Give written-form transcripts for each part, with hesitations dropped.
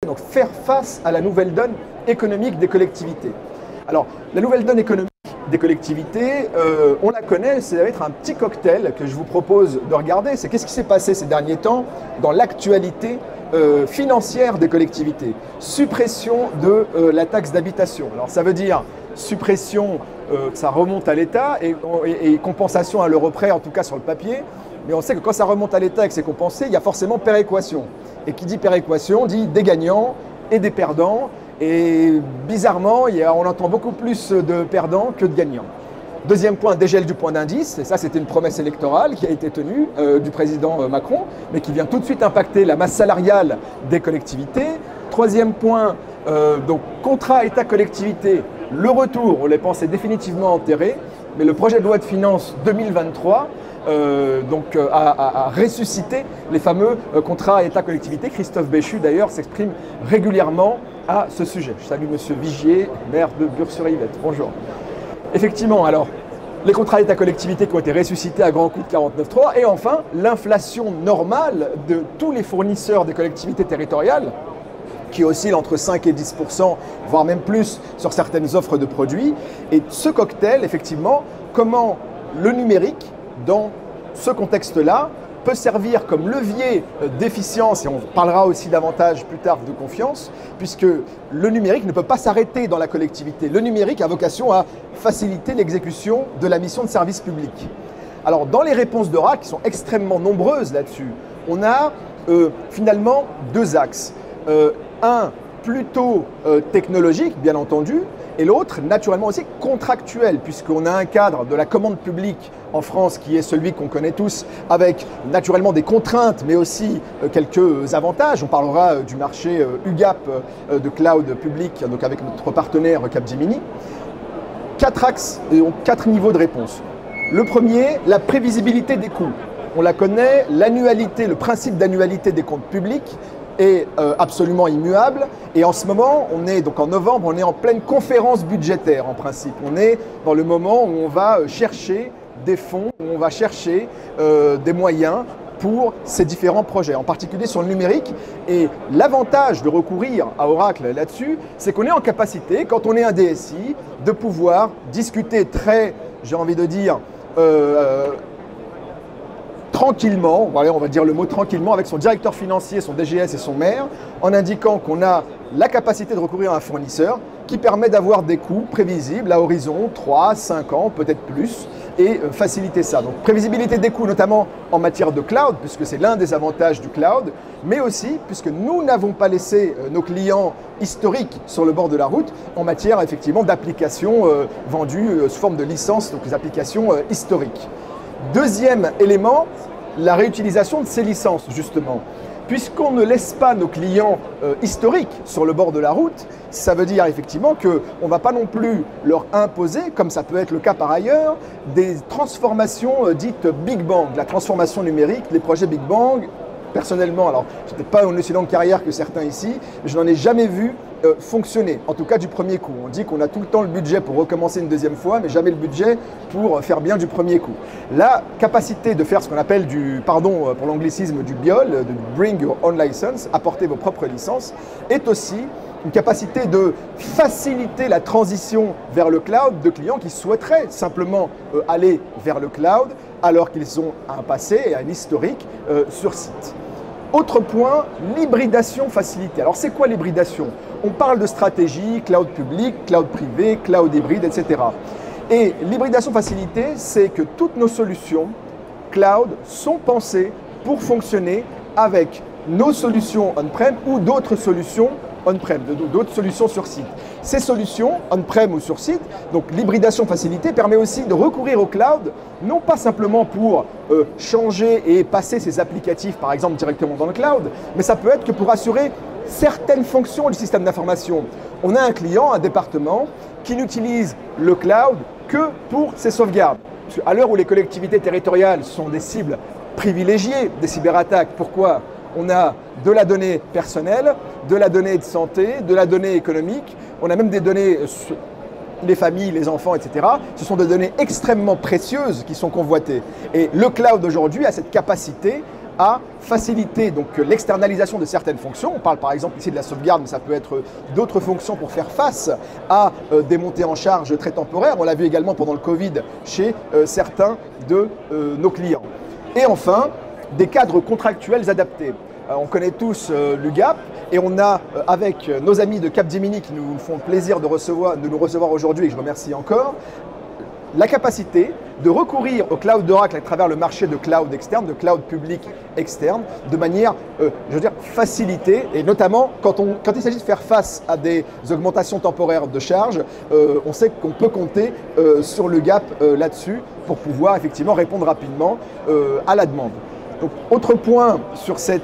Donc faire face à la nouvelle donne économique des collectivités. Alors, la nouvelle donne économique des collectivités, on la connaît, ça va être un petit cocktail que je vous propose de regarder. C'est qu'est-ce qui s'est passé ces derniers temps dans l'actualité financière des collectivités. Suppression de la taxe d'habitation. Alors ça veut dire suppression, ça remonte à l'État et compensation à l'euro près, en tout cas sur le papier. Mais on sait que quand ça remonte à l'État et que c'est compensé, il y a forcément péréquation. Et qui dit péréquation dit des gagnants et des perdants. Et bizarrement, on entend beaucoup plus de perdants que de gagnants. Deuxième point, dégel du point d'indice. Et ça, c'était une promesse électorale qui a été tenue du président Macron, mais qui vient tout de suite impacter la masse salariale des collectivités. Troisième point, donc contrat État-collectivité, le retour, on les pensait définitivement enterrés, mais le projet de loi de finances 2023 a ressuscité les fameux contrats État-collectivité. Christophe Béchu, d'ailleurs, s'exprime régulièrement à ce sujet. Je salue M. Vigier, maire de Bures-sur-Yvette. Bonjour. Effectivement, alors, les contrats État-collectivité qui ont été ressuscités à grands coups de 49.3 et enfin, l'inflation normale de tous les fournisseurs des collectivités territoriales qui oscille entre 5 et 10%, voire même plus sur certaines offres de produits. Et ce cocktail, effectivement, comment le numérique, dans ce contexte-là, peut servir comme levier d'efficience, et on parlera aussi davantage plus tard de confiance, puisque le numérique ne peut pas s'arrêter dans la collectivité. Le numérique a vocation à faciliter l'exécution de la mission de service public. Alors, dans les réponses d'Euracle, qui sont extrêmement nombreuses là-dessus, on a finalement deux axes. Un plutôt technologique, bien entendu, et l'autre, naturellement aussi, contractuel, puisqu'on a un cadre de la commande publique en France qui est celui qu'on connaît tous, avec naturellement des contraintes, mais aussi quelques avantages. On parlera du marché UGAP de cloud public, donc avec notre partenaire Capgemini. Quatre axes et 4 niveaux de réponse. Le premier, la prévisibilité des coûts. On la connaît, l'annualité, le principe d'annualité des comptes publics est absolument immuable. Et en ce moment, on est donc en novembre, on est en pleine conférence budgétaire en principe. On est dans le moment où on va chercher des fonds, où on va chercher des moyens pour ces différents projets, en particulier sur le numérique. Et l'avantage de recourir à Oracle là-dessus, c'est qu'on est en capacité, quand on est un DSI, de pouvoir discuter très, j'ai envie de dire, tranquillement, on va dire le mot tranquillement, avec son directeur financier, son DGS et son maire, en indiquant qu'on a la capacité de recourir à un fournisseur qui permet d'avoir des coûts prévisibles à horizon 3, 5 ans, peut-être plus, et faciliter ça. Donc prévisibilité des coûts, notamment en matière de cloud, puisque c'est l'un des avantages du cloud, mais aussi puisque nous n'avons pas laissé nos clients historiques sur le bord de la route en matière effectivement d'applications vendues sous forme de licences, donc les applications historiques. Deuxième élément, la réutilisation de ces licences, justement. Puisqu'on ne laisse pas nos clients historiques sur le bord de la route, ça veut dire effectivement qu'on ne va pas non plus leur imposer, comme ça peut être le cas par ailleurs, des transformations dites Big Bang, la transformation numérique, les projets Big Bang. Personnellement, alors je n'ai peut-être pas une aussi longue carrière que certains ici, mais je n'en ai jamais vu fonctionner, en tout cas du premier coup. On dit qu'on a tout le temps le budget pour recommencer une deuxième fois, mais jamais le budget pour faire bien du premier coup. La capacité de faire ce qu'on appelle du, pardon pour l'anglicisme, du BYOL, de Bring Your Own License, apporter vos propres licences, est aussi une capacité de faciliter la transition vers le cloud de clients qui souhaiteraient simplement aller vers le cloud alors qu'ils ont un passé et un historique sur site. Autre point, l'hybridation facilitée. Alors c'est quoi l'hybridation? On parle de stratégie, cloud public, cloud privé, cloud hybride, etc. Et l'hybridation facilitée, c'est que toutes nos solutions cloud sont pensées pour fonctionner avec nos solutions on-prem ou d'autres solutions on-prem, d'autres solutions sur site. Ces solutions on-prem ou sur site, donc l'hybridation facilitée, permet aussi de recourir au cloud, non pas simplement pour changer et passer ses applicatifs, par exemple, directement dans le cloud, mais ça peut être que pour assurer certaines fonctions du système d'information. On a un client, un département, qui n'utilise le cloud que pour ses sauvegardes. À l'heure où les collectivités territoriales sont des cibles privilégiées des cyberattaques, pourquoi ? On a de la donnée personnelle, de la donnée de santé, de la donnée économique, on a même des données, les familles, les enfants, etc. Ce sont des données extrêmement précieuses qui sont convoitées. Et le cloud aujourd'hui a cette capacité à faciliter donc l'externalisation de certaines fonctions. On parle par exemple ici de la sauvegarde, mais ça peut être d'autres fonctions pour faire face à des montées en charge très temporaires. On l'a vu également pendant le Covid chez certains de nos clients. Et enfin, des cadres contractuels adaptés. On connaît tous l'UGAP et on a, avec nos amis de Capgemini qui nous font le plaisir de nous recevoir aujourd'hui, et je remercie encore, la capacité de recourir au cloud d'Oracle à travers le marché de cloud externe, de cloud public externe, de manière, je veux dire, facilitée, et notamment quand il s'agit de faire face à des augmentations temporaires de charges, on sait qu'on peut compter sur l'UGAP là-dessus pour pouvoir effectivement répondre rapidement à la demande. Donc, autre point sur ces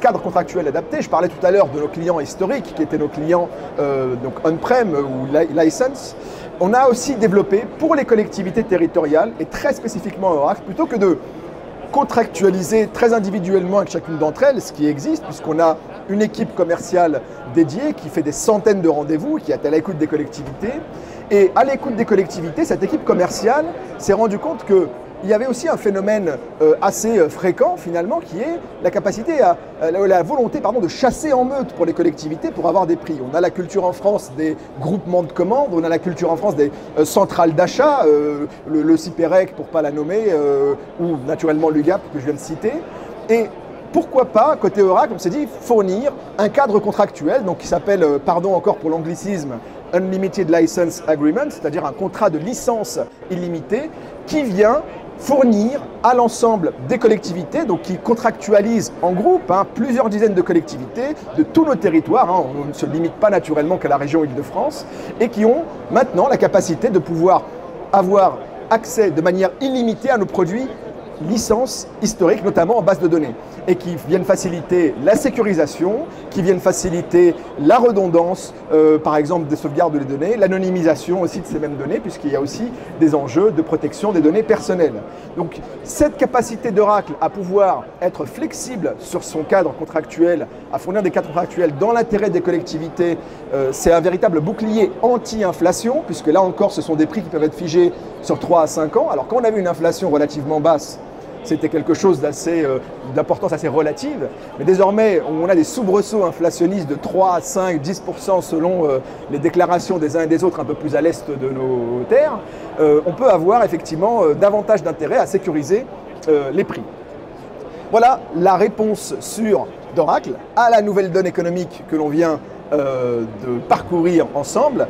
cadres contractuels adaptés, je parlais tout à l'heure de nos clients historiques qui étaient nos clients donc on-prem ou license. On a aussi développé pour les collectivités territoriales et très spécifiquement Oracle, plutôt que de contractualiser très individuellement avec chacune d'entre elles, ce qui existe puisqu'on a une équipe commerciale dédiée qui fait des centaines de rendez-vous, qui est à l'écoute des collectivités. Et à l'écoute des collectivités, cette équipe commerciale s'est rendue compte que il y avait aussi un phénomène assez fréquent finalement qui est la capacité, la volonté de chasser en meute pour les collectivités pour avoir des prix. On a la culture en France des groupements de commandes, on a la culture en France des centrales d'achat, le CIPEREC pour ne pas la nommer, ou naturellement l'UGAP que je viens de citer. Et pourquoi pas, côté Oracle, on s'est dit fournir un cadre contractuel donc qui s'appelle, pardon encore pour l'anglicisme, Unlimited License Agreement, c'est-à-dire un contrat de licence illimité qui vient fournir à l'ensemble des collectivités, donc qui contractualisent en groupe plusieurs dizaines de collectivités de tous nos territoires, on ne se limite pas naturellement qu'à la région Île-de-France, et qui ont maintenant la capacité de pouvoir avoir accès de manière illimitée à nos produits licences historiques, notamment en base de données, et qui viennent faciliter la sécurisation, qui viennent faciliter la redondance, par exemple des sauvegardes des données, l'anonymisation aussi de ces mêmes données, puisqu'il y a aussi des enjeux de protection des données personnelles. Donc cette capacité d'Oracle à pouvoir être flexible sur son cadre contractuel, à fournir des cadres contractuels dans l'intérêt des collectivités, c'est un véritable bouclier anti-inflation, puisque là encore ce sont des prix qui peuvent être figés sur 3 à 5 ans, alors quand on avait une inflation relativement basse, c'était quelque chose d'importance assez relative. Mais désormais, on a des soubresauts inflationnistes de 3 à 5, 10% selon les déclarations des uns et des autres un peu plus à l'est de nos terres. On peut avoir effectivement davantage d'intérêt à sécuriser les prix. Voilà la réponse d'Oracle à la nouvelle donne économique que l'on vient de parcourir ensemble.